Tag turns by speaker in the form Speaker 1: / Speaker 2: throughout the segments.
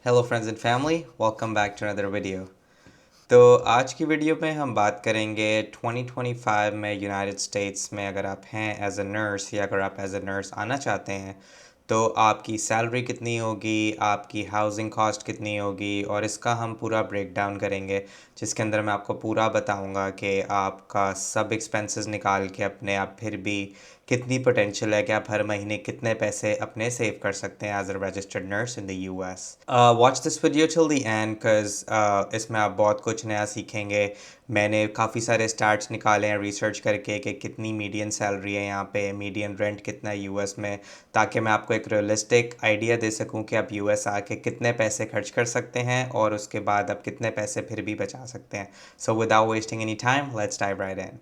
Speaker 1: Hello friends and family, welcome back to another video. तो आज की वीडियो में हम बात करेंगे 2025 में यूनाइटेड स्टेट्स में अगर आप हैं एज अ नर्स या अगर आप एज अ नर्स आना चाहते हैं तो आपकी सैलरी कितनी होगी, आपकी हाउसिंग कॉस्ट कितनी होगी और इसका हम पूरा ब्रेक डाउन करेंगे, जिसके अंदर मैं आपको पूरा बताऊंगा कि आपका सब एक्सपेंसेस निकाल के अपने आप फिर भी कितनी पोटेंशियल है कि आप हर महीने कितने पैसे अपने सेव कर सकते हैं as a registered nurse in the US. Watch this video till the end because इसमें आप बहुत कुछ नया सीखेंगे। मैंने काफ़ी सारे स्टार्ट्स निकाले हैं रिसर्च करके कि कितनी मीडियन सैलरी है यहाँ पे, मीडियन रेंट कितना है यूएस में, ताकि मैं आपको एक रियलिस्टिक आइडिया दे सकूँ कि आप यूएस आके कितने पैसे खर्च कर सकते हैं और उसके बाद आप कितने पैसे फिर भी बचा सकते हैं। So without wasting any time, let's dive right in.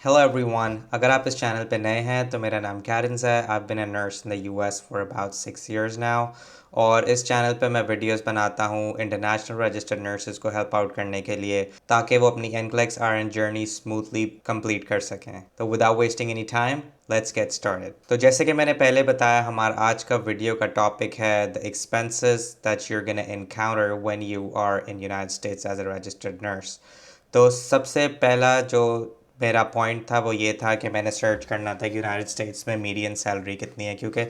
Speaker 1: Hello everyone, अगर आप इस चैनल पे नए हैं तो मेरा नाम कैरन्स है। I been a nurse in the US for about 6 years now और इस चैनल पे मैं वीडियोस बनाता हूँ इंटरनेशनल रजिस्टर्ड नर्सेज को हेल्प आउट करने के लिए, ताकि वो अपनी NCLEX RN journey smoothly complete कर सकें। तो without wasting any time, let's get started. तो जैसे कि मैंने पहले बताया, हमारा आज का वीडियो का टॉपिक है the expenses that you are gonna encounter when you are in United States as a registered nurse. तो सबसे पहला जो मेरा पॉइंट था वो ये था कि मैंने सर्च करना था कि यूनाइटेड स्टेट्स में मीडियन सैलरी कितनी है, क्योंकि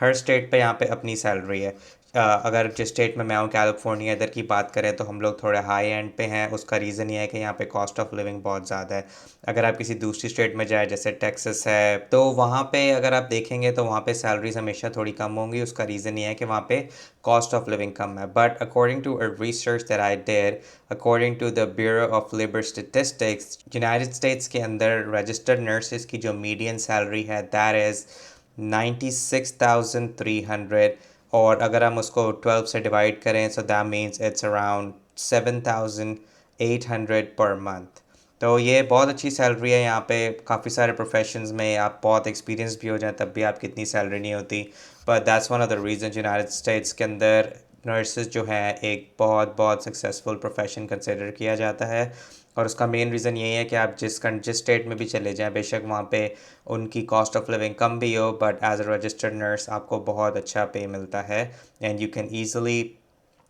Speaker 1: हर स्टेट पे यहाँ पे अपनी सैलरी है। अगर जिस स्टेट में मैं हूँ कैलिफोर्निया, इधर की बात करें तो हम लोग थोड़े हाई एंड पे हैं। उसका रीज़न ये है कि यहाँ पे कॉस्ट ऑफ लिविंग बहुत ज़्यादा है। अगर आप किसी दूसरी स्टेट में जाए जैसे टेक्सास है, तो वहाँ पे अगर आप देखेंगे तो वहाँ पे सैलरीज हमेशा थोड़ी कम होंगी। उसका रीज़न ये है कि वहाँ पे कॉस्ट ऑफ लिविंग कम है। But according to a research that I did, according to the Bureau of Labor Statistics, United States के अंदर रजिस्टर्ड नर्सेज की जो मीडियन सैलरी है दैट इज़ 96,300। और अगर हम उसको 12 से डिवाइड करें so that means it's around 7,800 per month. तो ये बहुत अच्छी सैलरी है। यहाँ पे काफ़ी सारे प्रोफेशंस में आप बहुत एक्सपीरियंस भी हो जाए तब भी आपकी इतनी सैलरी नहीं होती। But that's one of the reason United States के अंदर नर्सेज जो हैं एक बहुत बहुत सक्सेसफुल प्रोफेशन कंसिडर किया जाता है। और उसका मेन रीज़न यही है कि आप जिस स्टेट में भी चले जाएं, बेशक वहाँ पे उनकी कॉस्ट ऑफ लिविंग कम भी हो, but as a registered nurse आपको बहुत अच्छा पे मिलता है and you can easily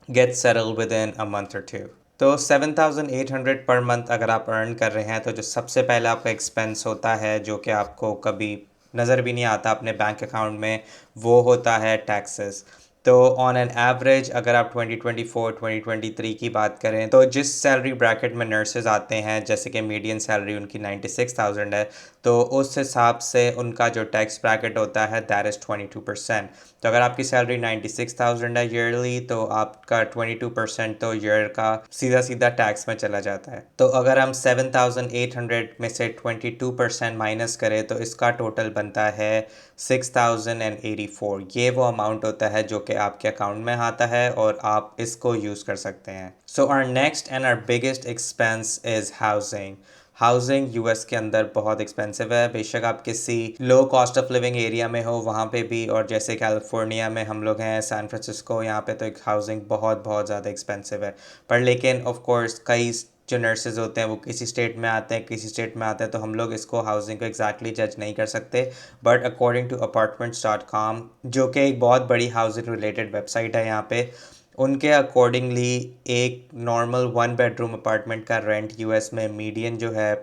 Speaker 1: get settle within a month और टू। तो 7,800 पर मंथ अगर आप अर्न कर रहे हैं तो जो सबसे पहले आपका एक्सपेंस होता है, जो कि आपको कभी नज़र भी नहीं आता अपने बैंक अकाउंट में, वो होता है टैक्सेस। तो ऑन एन एवरेज अगर आप 2024 2023 की बात करें तो जिस सैलरी ब्रैकेट में नर्सेज आते हैं, जैसे कि मीडियन सैलरी उनकी 96,000 है, तो उस हिसाब से उनका जो टैक्स ब्रैकेट होता है दैट इज़ 22%। तो अगर आपकी सैलरी 96,000 है ईयरली, तो आपका 22% तो ईयर का सीधा सीधा टैक्स में चला जाता है। तो अगर हम 7,800 में से 22% माइनस करें तो इसका टोटल बनता है 6,084। ये वो अमाउंट होता है जो कि आपके अकाउंट में आता है और आप इसको यूज़ कर सकते हैं। So our next and our biggest expense is housing. Housing US के अंदर बहुत एक्सपेंसिव है। बेशक आप किसी low cost of living area में हो वहाँ पे भी, और जैसे कैलिफोर्निया में हम लोग हैं, सैन फ्रांसिस्को, यहाँ पे तो एक हाउसिंग बहुत बहुत ज़्यादा एक्सपेंसिव है। पर लेकिन ऑफ कोर्स कई जो नर्सेज होते हैं वो किसी स्टेट में आते हैं, किसी स्टेट में आते हैं, तो हम लोग इसको हाउसिंग को एग्जैक्टली जज नहीं कर सकते। बट अकॉर्डिंग टू apartments.com, जो कि एक बहुत बड़ी हाउसिंग रिलेटेड वेबसाइट है यहाँ पे, उनके अकॉर्डिंगली एक नॉर्मल 1 bedroom अपार्टमेंट का रेंट यूएस में मीडियन जो है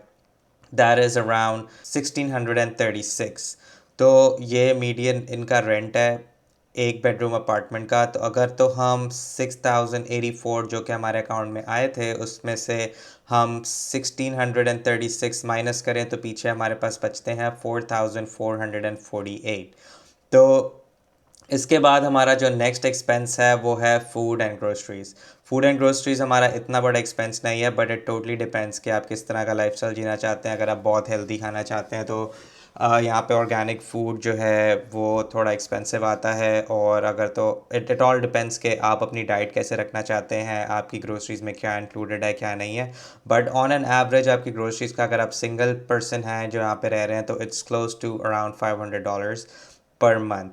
Speaker 1: दैट इज़ अराउंड 1636। तो ये मीडियन इनका रेंट है 1 bedroom अपार्टमेंट का। तो अगर तो हम 6,084 जो कि हमारे अकाउंट में आए थे उसमें से हम 1636 माइनस करें तो पीछे हमारे पास बचते हैं 4,448। तो इसके बाद हमारा जो नेक्स्ट एक्सपेंस है वो है food and groceries. Food and groceries हमारा इतना बड़ा एक्सपेंस नहीं है, बट इट टोटली डिपेंड्स कि आप किस तरह का लाइफस्टाइल जीना चाहते हैं। अगर आप बहुत हेल्दी खाना चाहते हैं तो यहाँ पे ऑर्गेनिक फूड जो है वो थोड़ा एक्सपेंसिव आता है। और अगर तो इट ऑल डिपेंड्स कि आप अपनी डाइट कैसे रखना चाहते हैं, आपकी ग्रोसरीज़ में क्या इंक्लूडेड है क्या नहीं है। बट ऑन एन एवरेज आपकी ग्रोसरीज़ का, अगर आप सिंगल पर्सन हैं जो यहाँ पे रह रहे हैं, तो it's close to around $500 per month.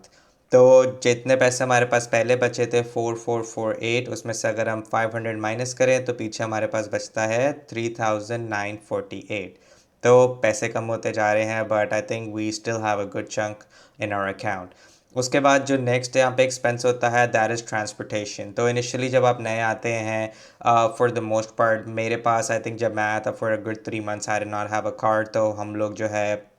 Speaker 1: तो जितने पैसे हमारे पास पहले बचे थे 4448, उसमें से अगर हम 500 माइनस करें तो पीछे हमारे पास बचता है 3948। तो पैसे कम होते जा रहे हैं, but I think we still have a good chunk in our account. उसके बाद जो नेक्स्ट यहाँ पे एक्सपेंस होता है दैट इज़ ट्रांसपोर्टेशन। तो इनिशियली जब आप नए आते हैं, फॉर द मोस्ट पार्ट मेरे पास आई थिंक जब मैं आया था for a good 3 months I did not have a car, तो हम लोग जो है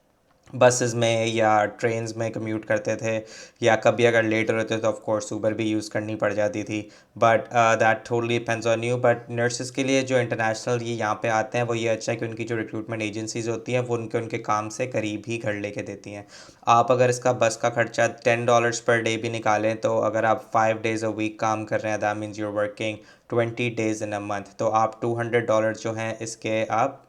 Speaker 1: बसेस में या ट्रेन्स में कम्यूट करते थे, या कभी अगर लेट हो रहे थे तो ऑफ कोर्स ऊबर भी यूज़ करनी पड़ जाती थी। But that totally depends on you. But nurses के लिए जो इंटरनेशनल ये यहाँ पे आते हैं वो ये अच्छा है कि उनकी जो रिक्रूटमेंट एजेंसीज होती हैं वो उनके उनके काम से करीब ही घर लेके देती हैं। आप अगर इसका बस का खर्चा $10 पर डे भी निकालें, तो अगर आप 5 days अ वीक काम कर रहे हैं that means your working 20 days in a month, तो आप $200 जो हैं इसके आप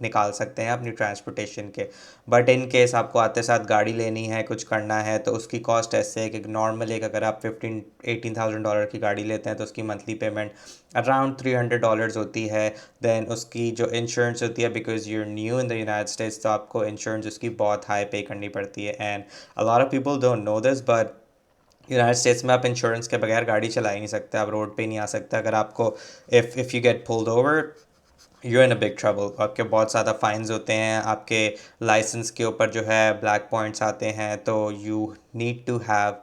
Speaker 1: निकाल सकते हैं अपनी ट्रांसपोर्टेशन के। बट इन केस आपको आते साथ गाड़ी लेनी है, कुछ करना है, तो उसकी कॉस्ट ऐसे है कि नॉर्मल एक अगर आप 15-18 thousand डॉलर की गाड़ी लेते हैं तो उसकी मंथली पेमेंट अराउंड $300 होती है। देन उसकी जो इंश्योरेंस होती है, because your new in the United States, तो आपको इंश्योरेंस उसकी बहुत हाई पे करनी पड़ती है। And a lot of people don't know this, but United states में आप इंश्योरेंस के बगैर गाड़ी चला ही नहीं सकते, आप रोड पे नहीं आ सकते। अगर आपको if you get pulled over, you in a big trouble. आपके बहुत ज़्यादा फाइन्स होते हैं, आपके लाइसेंस के ऊपर जो है ब्लैक पॉइंट्स आते हैं, तो you need to have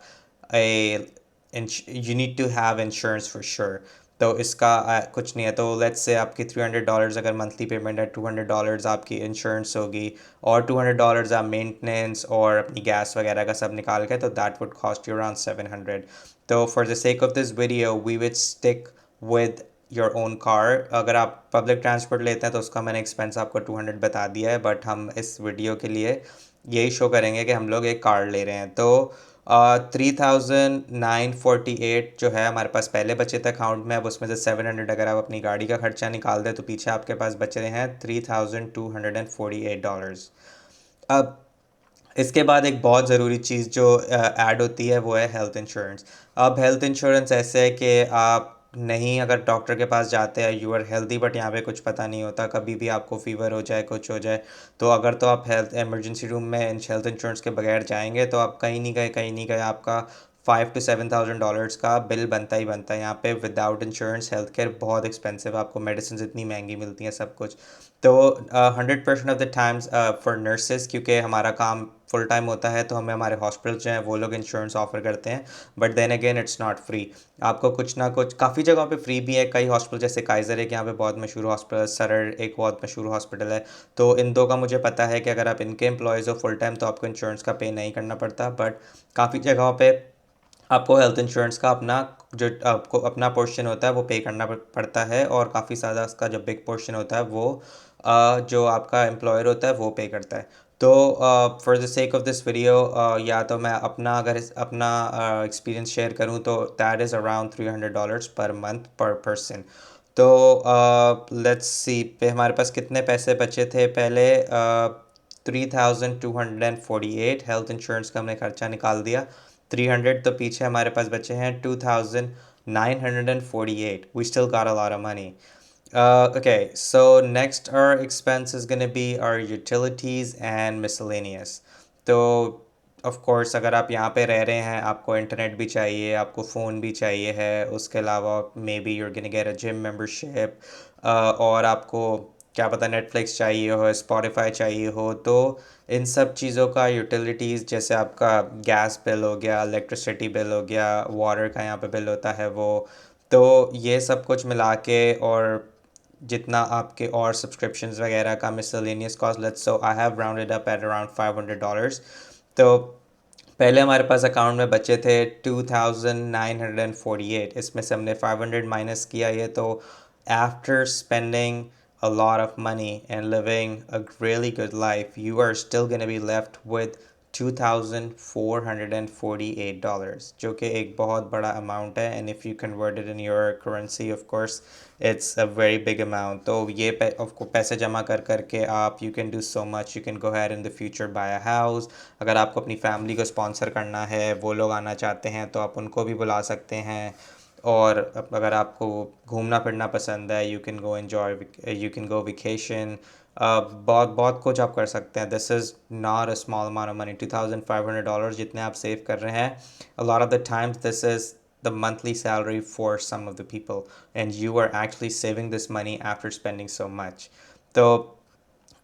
Speaker 1: a you need to have insurance for sure. तो इसका कुछ नहीं है। तो लेट्स से आपकी $300 अगर मंथली पेमेंट है, $200 आपकी इंश्योरेंस होगी, और $200 आप मेंटेनेंस और अपनी गैस वगैरह का सब निकाल के, तो that would cost you around 700। तो for the sake of this video we will stick with your own car. अगर आप पब्लिक ट्रांसपोर्ट लेते हैं तो उसका मैंने एक्सपेंस आपको 200 बता दिया है, बट हम इस वीडियो के लिए यही शो करेंगे कि हम लोग एक कार ले रहे हैं। तो 3948 जो है हमारे पास पहले बचे थे अकाउंट में, अब उसमें से 700 अगर आप अपनी गाड़ी का खर्चा निकाल दें तो पीछे आपके पास बच रहे हैं $3248। अब इसके बाद एक बहुत ज़रूरी चीज़ जो ऐड होती है वो है हेल्थ इंश्योरेंस। अब हेल्थ इंश्योरेंस ऐसे है कि आप नहीं, अगर डॉक्टर के पास जाते हैं यू आर हेल्दी, बट यहाँ पे कुछ पता नहीं होता, कभी भी आपको फीवर हो जाए, कुछ हो जाए, तो अगर तो आप हेल्थ इमरजेंसी रूम में हेल्थ इंश्योरेंस के बगैर जाएंगे तो आप कहीं नहीं गए, आपका $5 to $7,000 का बिल बनता ही बनता है। यहाँ पे विदाउट इंश्योरेंस हेल्थ केयर बहुत एक्सपेंसिव, आपको मेडिसिन इतनी महंगी मिलती हैं, सब कुछ। तो 100% of the times for nurses, क्योंकि हमारा काम फुल टाइम होता है, तो हमें हमारे हॉस्पिटल जो हैं वो लोग इंश्योरेंस ऑफर करते हैं, but then again it's not free. आपको कुछ ना कुछ काफ़ी जगहों पे फ्री भी है, कई हॉस्पिटल जैसे काइजर एक यहाँ पे बहुत मशहूर हॉस्पिटल है, सरर एक बहुत मशहूर हॉस्पिटल है। तो इन दो का मुझे पता है कि अगर आप इनके एम्प्लॉयज़ हो फुल टाइम तो आपको इंश्योरेंस का पे नहीं करना पड़ता, बट काफ़ी जगहों पे आपको हेल्थ इंश्योरेंस का अपना जो आपको अपना पोर्शन होता है वो पे करना पड़ता है, और काफ़ी ज़्यादा उसका जो बिग पोर्शन होता है वो जो आपका एम्प्लॉयर होता है वो पे करता है। तो for the sake of this video, या तो मैं अपना अगर अपना एक्सपीरियंस शेयर करूं तो that is around $300 per month पर पर्सन। तो लेट्स सी पे हमारे पास कितने पैसे बचे थे पहले। 3248 हेल्थ इंश्योरेंस का हमने खर्चा निकाल दिया, 300, तो पीछे हमारे पास बचे हैं 2948। We still got a lot of money. Okay, so next our expense is going to be our utilities and miscellaneous. तो of course अगर आप यहाँ पे रह रहे हैं, आपको इंटरनेट भी चाहिए, आपको फ़ोन भी चाहिए है, उसके अलावा may be you're gonna get a gym membership, और आपको क्या पता नेटफ्लिक्स चाहिए हो, स्पॉटिफाई चाहिए हो, तो इन सब चीज़ों का यूटिलिटीज़ जैसे आपका गैस बिल हो गया, इलेक्ट्रिसिटी बिल हो गया, वाटर का यहाँ पे बिल होता है वो, तो ये सब कुछ मिला के, और जितना आपके और सब्सक्रिप्शंस वगैरह का miscellaneous cost, let's so I have rounded up at around $500। तो पहले हमारे पास अकाउंट में बचे थे 2948, इसमें से हमने 500 माइनस किया, ये तो after spending a lot of money and living a really good life, you are still going to be left with $2,448, जो कि एक बहुत बड़ा अमाउंट है, and if you convert it in your currency of course it's a very big amount। तो ये आपको पैसे जमा कर करके आप you can do so much, you can go ahead in the future buy a house। अगर आपको अपनी फैमिली को स्पॉन्सर करना है, वो लोग आना चाहते हैं तो आप उनको भी बुला सकते हैं, और अगर आपको घूमना फिरना पसंद है, यू कैन गो वेकेशन, बहुत बहुत कुछ आप कर सकते हैं। This is not a small amount of money. $2,500 जितने आप सेव कर रहे हैं, a lot of the times this is the monthly salary for some of the people, and you are actually saving this money after spending so much. So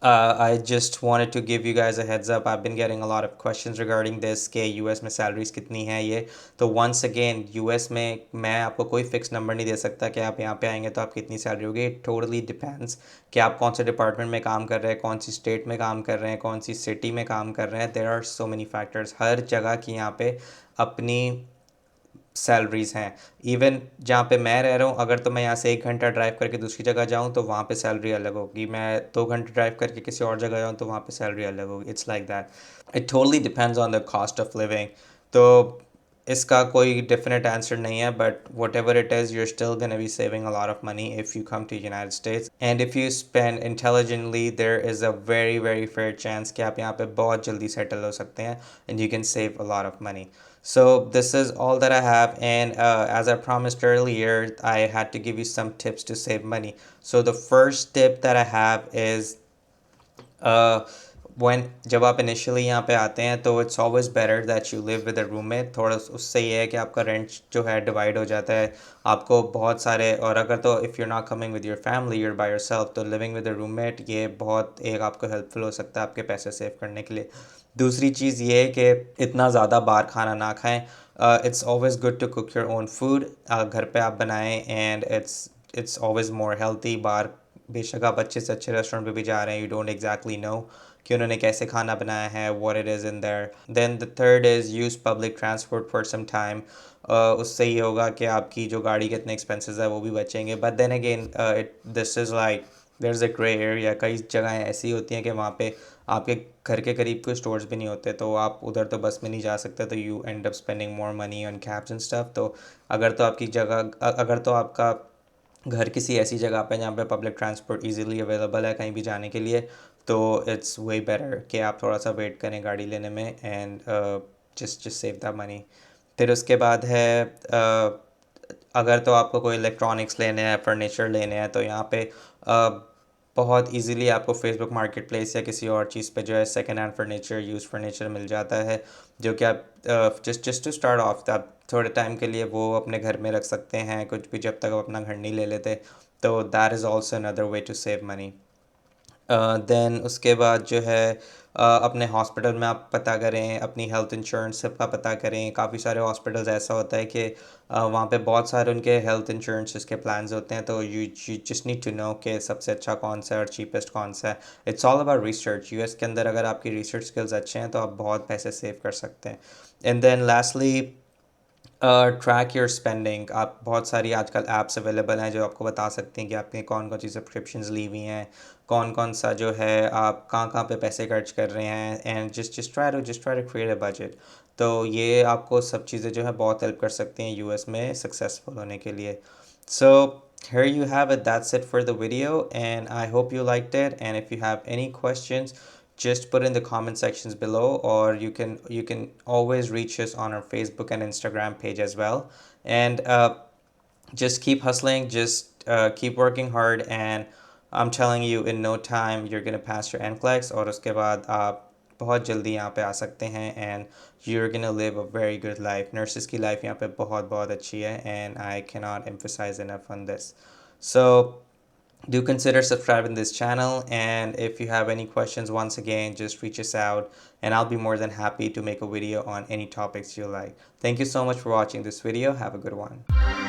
Speaker 1: I just wanted to give you guys a heads up. I've been getting a lot of questions regarding this कि US में salaries कितनी है ये। तो once again US में मैं आपको कोई फिक्स नंबर नहीं दे सकता कि आप यहाँ पे आएंगे तो आपकी इतनी सैलरी होगी। इट टोटली डिपेंड्स कि आप कौन से डिपार्टमेंट में काम कर रहे हैं, कौन सी स्टेट में काम कर रहे हैं, कौन सी सिटी में काम कर रहे हैं। There are so many factors. हर जगह की यहाँ पे अपनी सैलरीज़ हैं। इवन जहाँ पे मैं रह रहा हूँ, अगर तो मैं यहाँ से 1 घंटा ड्राइव करके दूसरी जगह जाऊँ तो वहाँ पे सैलरी अलग होगी। मैं 2 घंटे ड्राइव करके किसी और जगह जाऊँ तो वहाँ पे सैलरी अलग होगी। It's like that. It totally depends on the cost of living. तो इसका कोई डेफिनेट आंसर नहीं है, but what ever it is, you're still gonna be saving a lot of money if you come to United States. And if you spend intelligently, there is a very very fair chance कि आप यहाँ पे बहुत जल्दी settle हो सकते हैं, and you can save a lot of money. So this is all that I have, and as I promised earlier, I had to give you some tips to save money. So the first tip that I have is when जब आप initially यहाँ पे आते हैं तो it's always better that you live with a roommate. थोड़ा उससे ये है कि आपका रेंट जो है डिवाइड हो जाता है। आपको बहुत सारे, और अगर तो if you not coming with your family, your by yourself, तो लिविंग विद अ रूममेट ये बहुत एक आपको हेल्पफुल हो सकता है आपके पैसे सेव करने के लिए। दूसरी चीज़ ये है कि इतना ज़्यादा बाहर खाना ना खाएं। It's always good to cook your own food. घर पे आप बनाएं, and it's always more healthy. बाहर बेशक आप अच्छे से अच्छे रेस्टोरेंट पे भी जा रहे हैं, यू डोंट एग्जैक्टली नो कि उन्होंने कैसे खाना बनाया है, what it is in there. Then the third is use public transport for some time. उससे ये होगा कि आपकी जो गाड़ी के इतने एक्सपेंसेस है वो भी बचेंगे। But then again it this is like there is a grey area. कई जगहें ऐसी होती हैं कि वहाँ पे आपके घर के करीब कोई स्टोर्स भी नहीं होते, तो आप उधर तो बस में नहीं जा सकते, तो you and up spending more money on cabs and stuff. तो अगर तो आपका घर किसी ऐसी जगह पे जहाँ पे पब्लिक ट्रांसपोर्ट इजीली अवेलेबल है कहीं भी जाने के लिए, तो इट्स वे बेटर कि आप थोड़ा सा वेट करें गाड़ी लेने में, and just just save the money. फिर उसके बाद है अगर तो आपको कोई इलेक्ट्रॉनिक्स लेने हैं, फर्नीचर लेने हैं, तो यहाँ पे बहुत इजीली आपको फेसबुक मार्केट प्लेस या किसी और चीज़ पे जो है second hand furniture, use furniture मिल जाता है, जो कि आप जस्ट टू स्टार्ट ऑफ आप थोड़े टाइम के लिए वो अपने घर में रख सकते हैं, कुछ भी, जब तक आप अपना घर नहीं ले लेते। तो that is also another way to save money. देन उसके बाद जो है अपने हॉस्पिटल में आप पता करें, अपनी हेल्थ इंश्योरेंस का पता करें। काफ़ी सारे हॉस्पिटल्स ऐसा होता है कि वहाँ पे बहुत सारे उनके हेल्थ इंश्योरेंस के प्लान्स होते हैं, तो you just need to know कि सबसे अच्छा कौन सा है और चीपेस्ट कौन सा है। It's all about research. US के अंदर अगर आपकी रिसर्च स्किल्स अच्छे हैं तो आप बहुत पैसे सेव कर सकते हैं। And then lastly, track your spending. आप बहुत सारी आजकल ऐप्स अवेलेबल हैं जो आपको बता सकते हैं कि आपने कौन कौन सी सब्सक्रिप्शंस ली हुई हैं, कौन कौन सा जो है आप कहाँ कहाँ पे पैसे खर्च कर रहे हैं, and just try to create a budget. तो ये आपको सब चीज़ें जो है बहुत हेल्प कर सकती हैं यूएस में सक्सेसफुल होने के लिए। सो here you have it. That's it for the video, and I hope you liked it. And if you have any questions, just put in the comment sections below, or you can always reach us on our Facebook and Instagram page as well. And just keep hustling, just keep working hard, and I'm telling you, in no time you're gonna pass your NCLEX, और उसके बाद आप बहुत जल्दी यहाँ पे आ सकते हैं, and you're gonna live a very good life. Nurses की life यहाँ पे बहुत बहुत अच्छी है, and I cannot emphasize enough on this. So do consider subscribing this channel, and if you have any questions, once again, just reach us out, and I'll be more than happy to make a video on any topics you like. Thank you so much for watching this video. Have a good one.